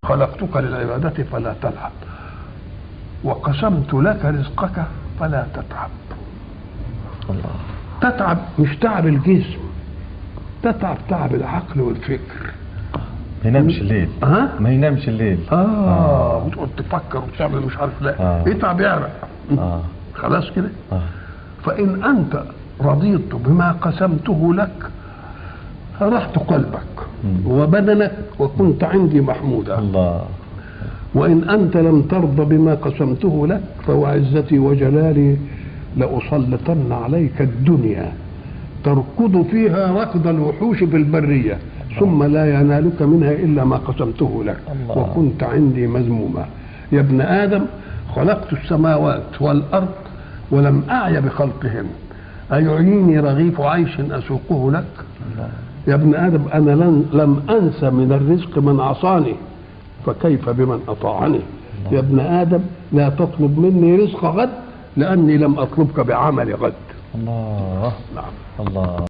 خلقتك للعبادة فلا تلعب، وقسمت لك رزقك فلا تتعب. الله. تتعب مش تعب الجسم، تتعب تعب العقل والفكر. ما ينامش الليل. ما ينامش الليل. وتقعد تفكر وتعمل مش عارف لا. يتعب يعرق. خلاص كده. فإن أنت رضيت بما قسمته لك فرحت قلبك وبدنك وكنت عندي محمودا. الله. وإن أنت لم ترضى بما قسمته لك فوعزتي وجلالي لأسلطن عليك الدنيا تركض فيها ركض الوحوش في البرية ثم لا ينالك منها إلا ما قسمته لك. الله. وكنت عندي مذموما. يا ابن آدم خلقت السماوات والأرض ولم أعي بخلقهن، أيعيني رغيف عيش أسوقه لك؟ الله. يا ابن آدم أنا لم أنس من الرزق من عصاني فكيف بمن أطاعني؟ يا ابن آدم لا تطلب مني رزق غد لأني لم أطلبك بعمل غد. الله. نعم. الله.